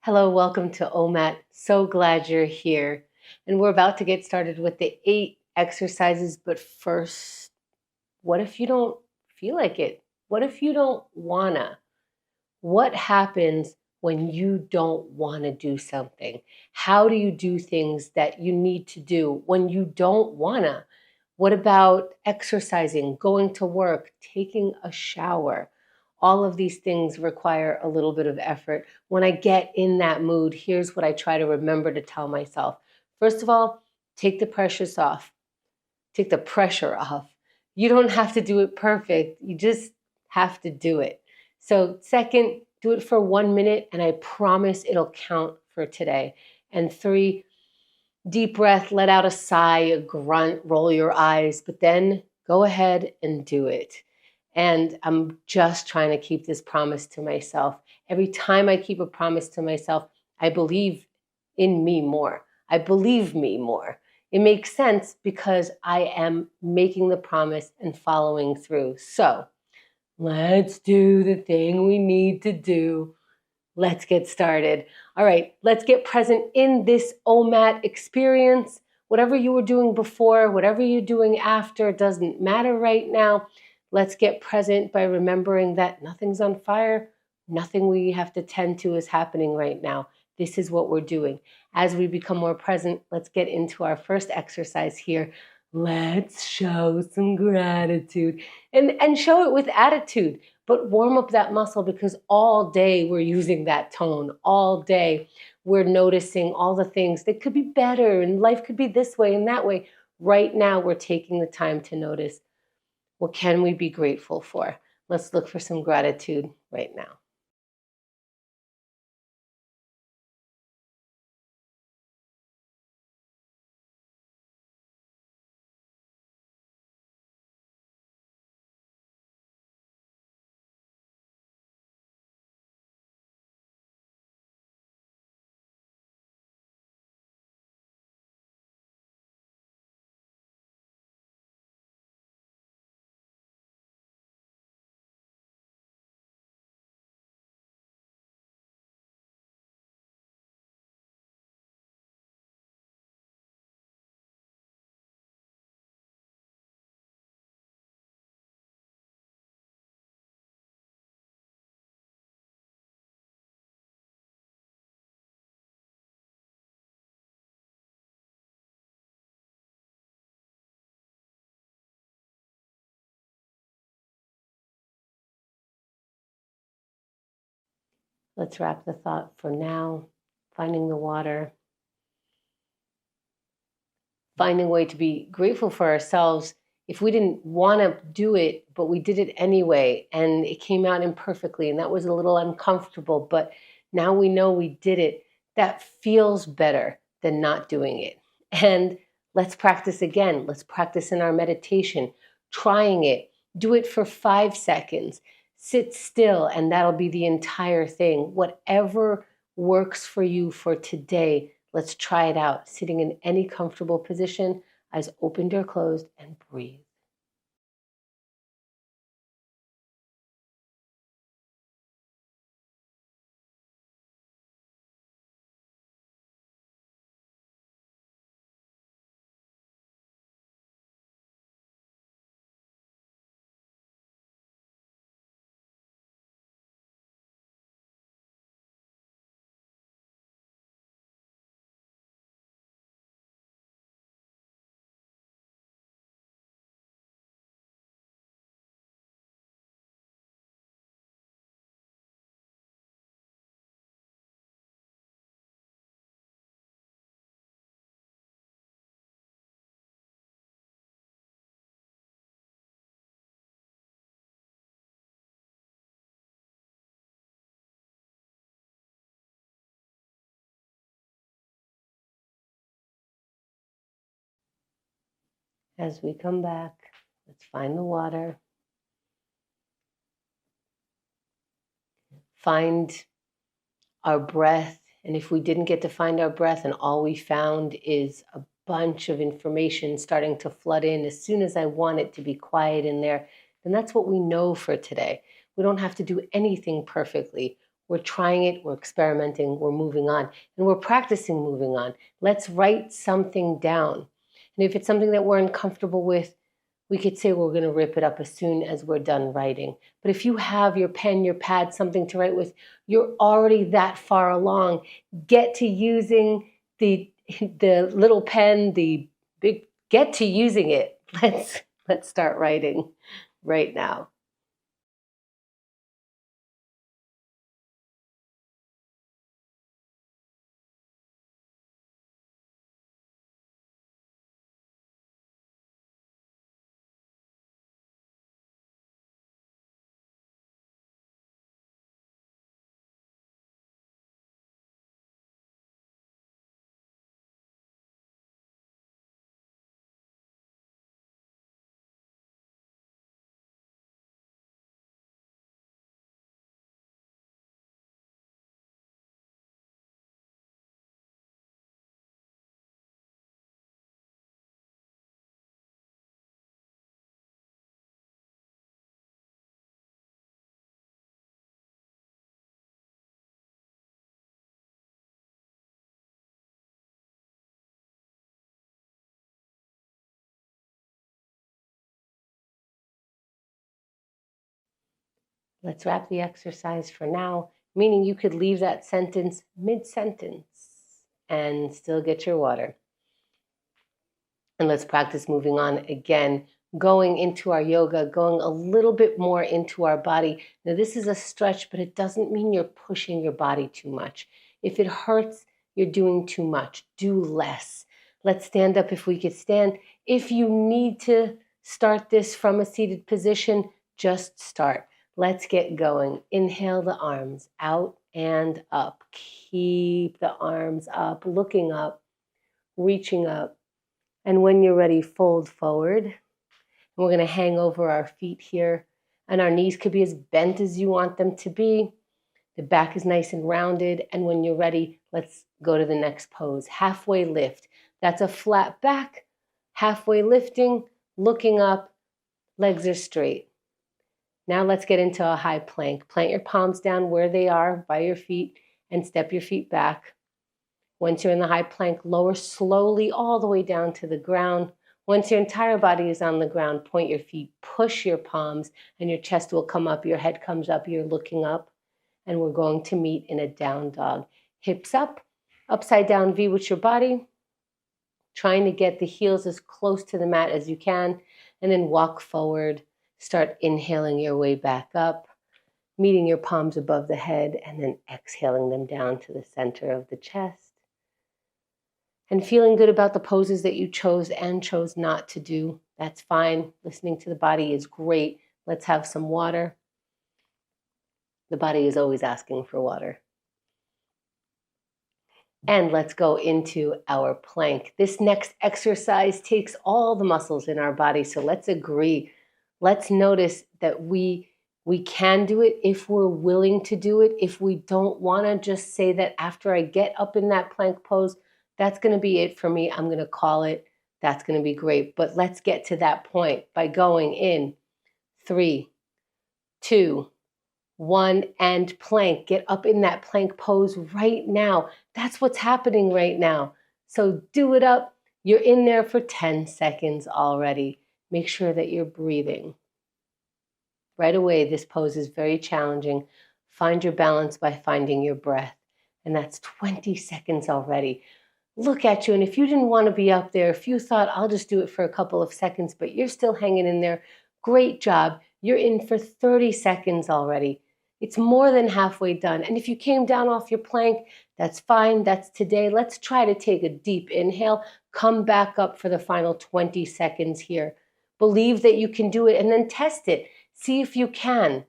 Hello, welcome to OMAT. So glad you're here. And we're about to get started with the 8 exercises. But first, what if you don't feel like it? What if you don't wanna? What happens when you don't wanna do something? How do you do things that you need to do when you don't wanna? What about exercising, going to work, taking a shower? All of these things require a little bit of effort. When I get in that mood, here's what I try to remember to tell myself. First of all, take the pressures off. Take the pressure off. You don't have to do it perfect. You just have to do it. So second, do it for 1 minute and I promise it'll count for today. And 3, deep breath, let out a sigh, a grunt, roll your eyes, but then go ahead and do it. And I'm just trying to keep this promise to myself. Every time I keep a promise to myself, I believe in me more. I believe me more. It makes sense because I am making the promise and following through. So let's do the thing we need to do. Let's get started. All right, let's get present in this OMAT experience. Whatever you were doing before, whatever you're doing after, doesn't matter right now. Let's get present by remembering that nothing's on fire. Nothing we have to tend to is happening right now. This is what we're doing. As we become more present, let's get into our first exercise here. Let's show some gratitude and show it with attitude. But warm up that muscle because all day we're using that tone. All day we're noticing all the things that could be better and life could be this way and that way. Right now we're taking the time to notice what can we be grateful for. Let's look for some gratitude right now. Let's wrap the thought for now. Finding the water. Finding a way to be grateful for ourselves if we didn't want to do it, but we did it anyway, and it came out imperfectly, and that was a little uncomfortable, but now we know we did it. That feels better than not doing it. And let's practice again. Let's practice in our meditation, trying it. Do it for 5 seconds. Sit still, and that'll be the entire thing. Whatever works for you for today, let's try it out, sitting in any comfortable position, eyes opened or closed, and breathe. As we come back, let's find the water. Find our breath. And if we didn't get to find our breath and all we found is a bunch of information starting to flood in as soon as I want it to be quiet in there, then that's what we know for today. We don't have to do anything perfectly. We're trying it, we're experimenting, we're moving on, and we're practicing moving on. Let's write something down. And if it's something that we're uncomfortable with, we could say we're going to rip it up as soon as we're done writing. But if you have your pen, your pad, something to write with, you're already that far along. Get to using the little pen, the big, get to using it. Let's start writing right now. Let's wrap the exercise for now, meaning you could leave that sentence mid-sentence and still get your water. And let's practice moving on again, going into our yoga, going a little bit more into our body. Now, this is a stretch, but it doesn't mean you're pushing your body too much. If it hurts, you're doing too much. Do less. Let's stand up if we could stand. If you need to start this from a seated position, just start. Let's get going. Inhale the arms out and up. Keep the arms up, looking up, reaching up. And when you're ready, fold forward. And we're going to hang over our feet here. And our knees could be as bent as you want them to be. The back is nice and rounded. And when you're ready, let's go to the next pose. Halfway lift. That's a flat back. Halfway lifting, looking up, legs are straight. Now let's get into a high plank. Plant your palms down where they are by your feet and step your feet back. Once you're in the high plank, lower slowly all the way down to the ground. Once your entire body is on the ground, point your feet, push your palms, and your chest will come up, your head comes up, you're looking up, and we're going to meet in a down dog. Hips up, upside down V with your body, trying to get the heels as close to the mat as you can, and then walk forward. Start inhaling your way back up, meeting your palms above the head, and then exhaling them down to the center of the chest. And feeling good about the poses that you chose and chose not to do. That's fine. Listening to the body is great. Let's have some water. The body is always asking for water. And let's go into our plank. This next exercise takes all the muscles in our body. So let's agree. Let's notice that we can do it if we're willing to do it. If we don't want to just say that after I get up in that plank pose, that's going to be it for me. I'm going to call it. That's going to be great. But let's get to that point by going in 3, 2, 1, and plank. Get up in that plank pose right now. That's what's happening right now. So do it up. You're in there for 10 seconds already. Make sure that you're breathing. Right away, this pose is very challenging. Find your balance by finding your breath. And that's 20 seconds already. Look at you. And if you didn't want to be up there, if you thought, I'll just do it for a couple of seconds, but you're still hanging in there, great job. You're in for 30 seconds already. It's more than halfway done. And if you came down off your plank, that's fine. That's today. Let's try to take a deep inhale. Come back up for the final 20 seconds here. Believe that you can do it and then test it. See if you can.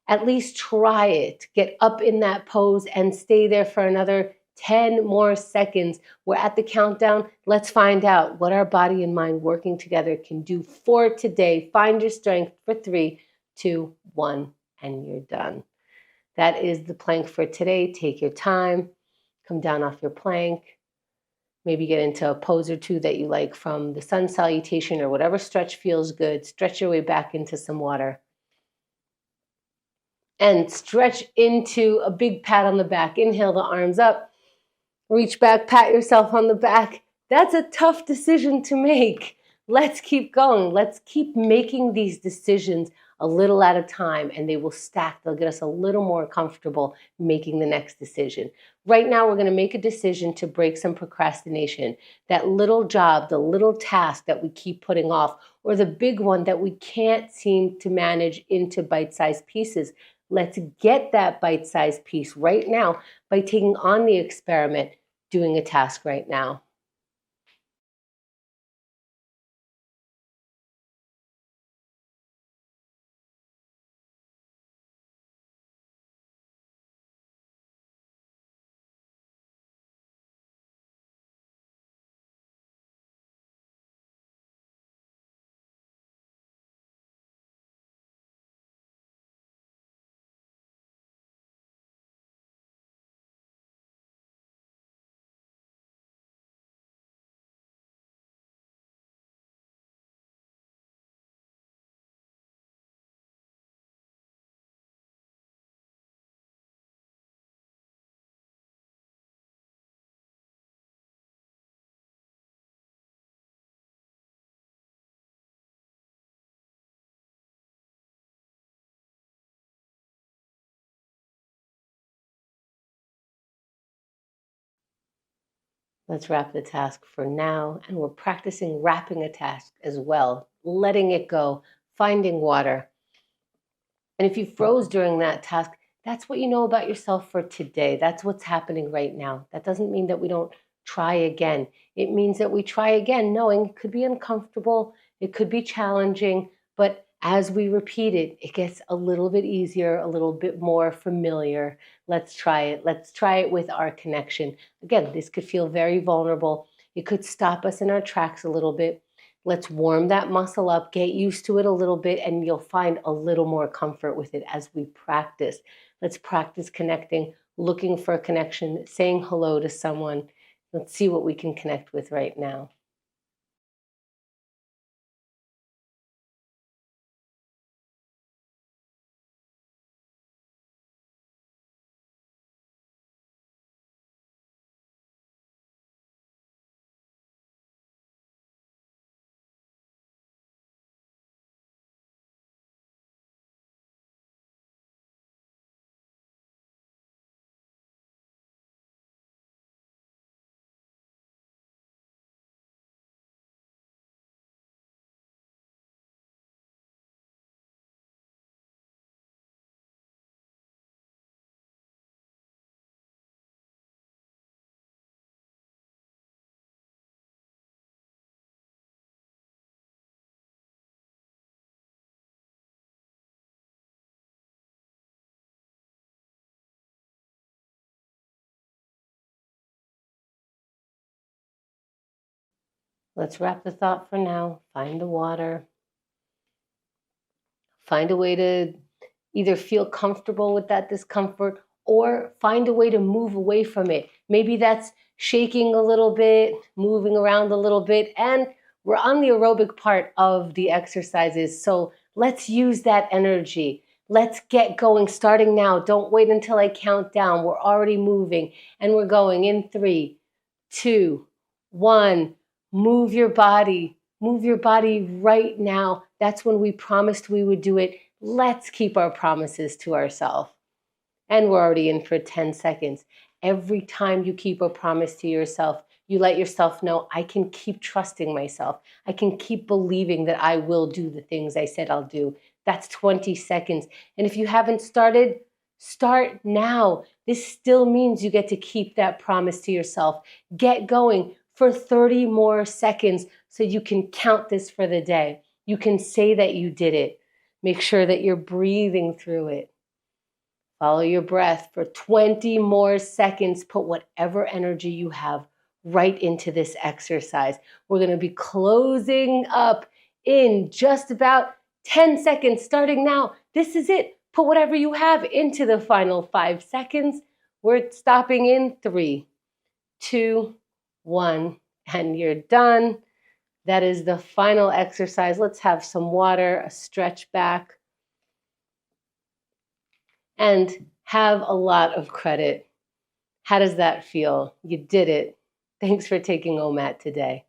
At least try it. Get up in that pose and stay there for another 10 more seconds. We're at the countdown. Let's find out what our body and mind working together can do for today. Find your strength for 3, 2, 1, and you're done. That is the plank for today. Take your time. Come down off your plank. Maybe get into a pose or two that you like from the sun salutation or whatever stretch feels good. Stretch your way back into some water. and stretch into a big pat on the back. Inhale the arms up, reach back, pat yourself on the back. That's a tough decision to make. Let's keep going. Let's keep making these decisions a little at a time, and they will stack. They'll get us a little more comfortable making the next decision. Right now, we're going to make a decision to break some procrastination. That little job, the little task that we keep putting off, or the big one that we can't seem to manage into bite-sized pieces. Let's get that bite-sized piece right now by taking on the experiment, doing a task right now. Let's wrap the task for now, and we're practicing wrapping a task as well, letting it go, finding water. And if you froze during that task, that's what you know about yourself for today. That's what's happening right now. That doesn't mean that we don't try again. It means that we try again, knowing it could be uncomfortable, it could be challenging, but as we repeat it, it gets a little bit easier, a little bit more familiar. Let's try it. Let's try it with our connection. Again, this could feel very vulnerable. It could stop us in our tracks a little bit. Let's warm that muscle up, get used to it a little bit, and you'll find a little more comfort with it as we practice. Let's practice connecting, looking for a connection, saying hello to someone. Let's see what we can connect with right now. Let's wrap the thought for now. Find the water. Find a way to either feel comfortable with that discomfort or find a way to move away from it. Maybe that's shaking a little bit, moving around a little bit, and we're on the aerobic part of the exercises. So let's use that energy. Let's get going starting now. Don't wait until I count down. We're already moving and we're going in 3, 2, 1. Move your body. Move your body right now. That's when we promised we would do it. Let's keep our promises to ourselves. And we're already in for 10 seconds. Every time you keep a promise to yourself, you let yourself know, I can keep trusting myself. I can keep believing that I will do the things I said I'll do. That's 20 seconds. And if you haven't started, start now. This still means you get to keep that promise to yourself. Get going for 30 more seconds so you can count this for the day. You can say that you did it. Make sure that you're breathing through it. Follow your breath for 20 more seconds. Put whatever energy you have right into this exercise. We're going to be closing up in just about 10 seconds starting now. This is it. Put whatever you have into the final 5 seconds. We're stopping in 3, 2, 1, and you're done. That is the final exercise. Let's have some water, a stretch back. and have a lot of credit. How does that feel? You did it. Thanks for taking OMAT today.